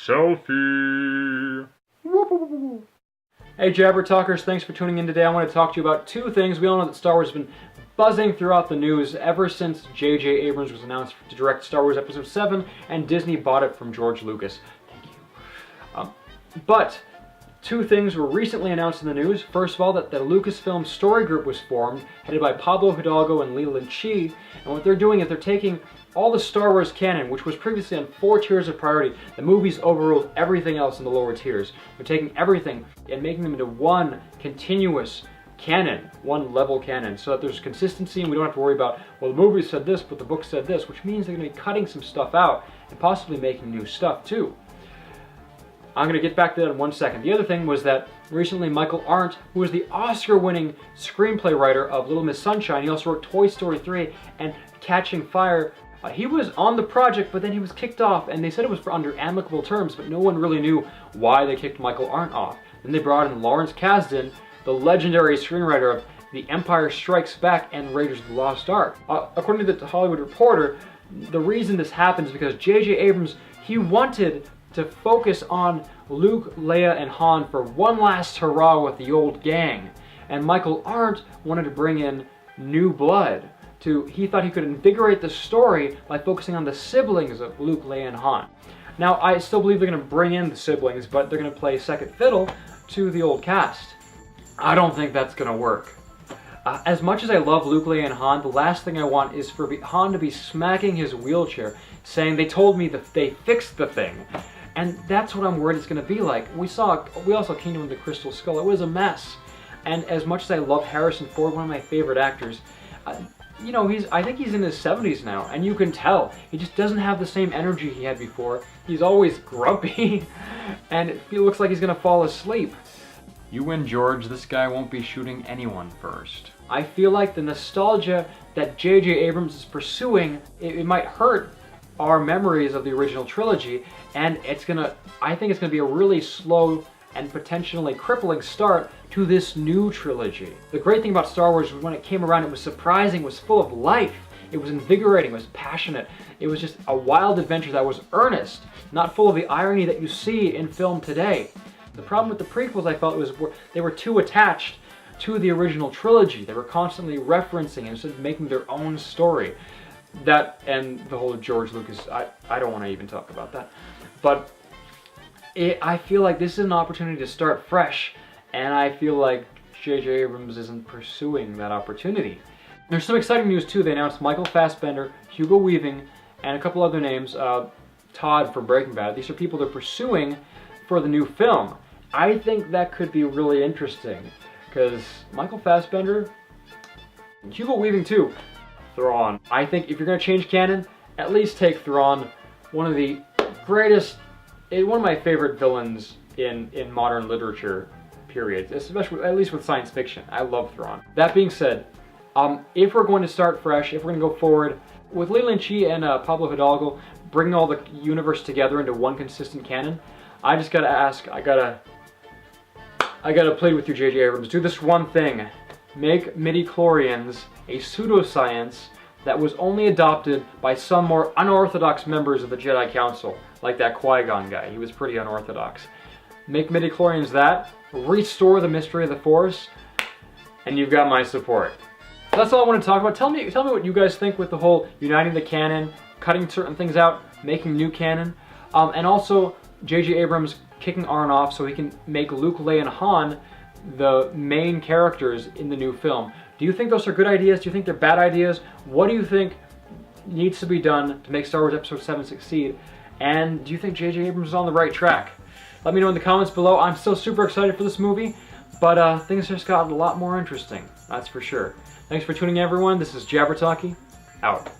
Selfie. Hey JabberTalkers, thanks for tuning in today. I want to talk to you about two things. We all know that Star Wars has been buzzing throughout the news ever since J.J. Abrams was announced to direct Star Wars Episode 7 and Disney bought it from George Lucas. Thank you. But two things were recently announced in the news. First of all, that the Lucasfilm story group was formed, headed by Pablo Hidalgo and Leland Chee. And what they're doing is they're taking all the Star Wars canon, which was previously on 4 tiers of priority. The movies overruled everything else in the lower tiers. They're taking everything and making them into one continuous canon, one level canon, so that there's consistency and we don't have to worry about, well, the movie said this, but the book said this, which means they're going to be cutting some stuff out and possibly making new stuff too. I'm going to get back to that in 1 second. The other thing was that recently Michael Arndt, who was the Oscar-winning screenplay writer of Little Miss Sunshine, he also wrote Toy Story 3 and Catching Fire. He was on the project, but then he was kicked off, and they said it was for under amicable terms, but no one really knew why they kicked Michael Arndt off. Then they brought in Lawrence Kasdan, the legendary screenwriter of The Empire Strikes Back and Raiders of the Lost Ark. According to the Hollywood Reporter, the reason this happened is because J.J. Abrams, he wanted to focus on Luke, Leia, and Han for one last hurrah with the old gang. And Michael Arndt wanted to bring in new blood. He thought he could invigorate the story by focusing on the siblings of Luke, Leia, and Han. Now, I still believe they're going to bring in the siblings, but they're going to play second fiddle to the old cast. I don't think that's going to work. As much as I love Luke, Leia, and Han, the last thing I want is for Han to be smacking his wheelchair, saying, they told me that they fixed the thing. And that's what I'm worried it's going to be like. We all saw Kingdom of the Crystal Skull. It was a mess. And as much as I love Harrison Ford, one of my favorite actors, you know, I think he's in his 70s now, and you can tell. He just doesn't have the same energy he had before. He's always grumpy, and it looks like he's going to fall asleep. You win, George. This guy won't be shooting anyone first. I feel like the nostalgia that J.J. Abrams is pursuing, it might hurt our memories of the original trilogy, and I think it's going to be a really slow and potentially crippling start to this new trilogy. The great thing about Star Wars was when it came around, it was surprising, it was full of life, it was invigorating, it was passionate, it was just a wild adventure that was earnest, not full of the irony that you see in film today. The problem with the prequels, I felt, was they were too attached to the original trilogy. They were constantly referencing instead of making their own story. That and the whole George Lucas, I don't want to even talk about that. But I feel like this is an opportunity to start fresh, and I feel like J.J. Abrams isn't pursuing that opportunity. There's some exciting news too. They announced Michael Fassbender, Hugo Weaving, and a couple other names, Todd from Breaking Bad. These are people they're pursuing for the new film. I think that could be really interesting, because Michael Fassbender, Hugo Weaving too, Thrawn. I think if you're going to change canon, at least take Thrawn, one of the greatest, one of my favorite villains in modern literature, period, especially, at least with science fiction. I love Thrawn. That being said, if we're going to start fresh, if we're going to go forward, with Leland Chee and Pablo Hidalgo, bringing all the universe together into one consistent canon, I just gotta ask, I gotta plead with you, J.J. Abrams, do this one thing. Make Midichlorians a pseudoscience that was only adopted by some more unorthodox members of the Jedi Council, like that Qui-Gon guy. He was pretty unorthodox. Make Midichlorians that, restore the mystery of the Force, and you've got my support. That's all I want to talk about. Tell me what you guys think with the whole uniting the canon, cutting certain things out, making new canon, and also J.J. Abrams kicking Arn off so he can make Luke, Leia, and Han the main characters in the new film. Do you think those are good ideas? Do you think they're bad ideas? What do you think needs to be done to make Star Wars Episode 7 succeed? And do you think J.J. Abrams is on the right track? Let me know in the comments below. I'm still super excited for this movie, but things just got a lot more interesting, that's for sure. Thanks for tuning in, everyone. This is JabberTalky, out.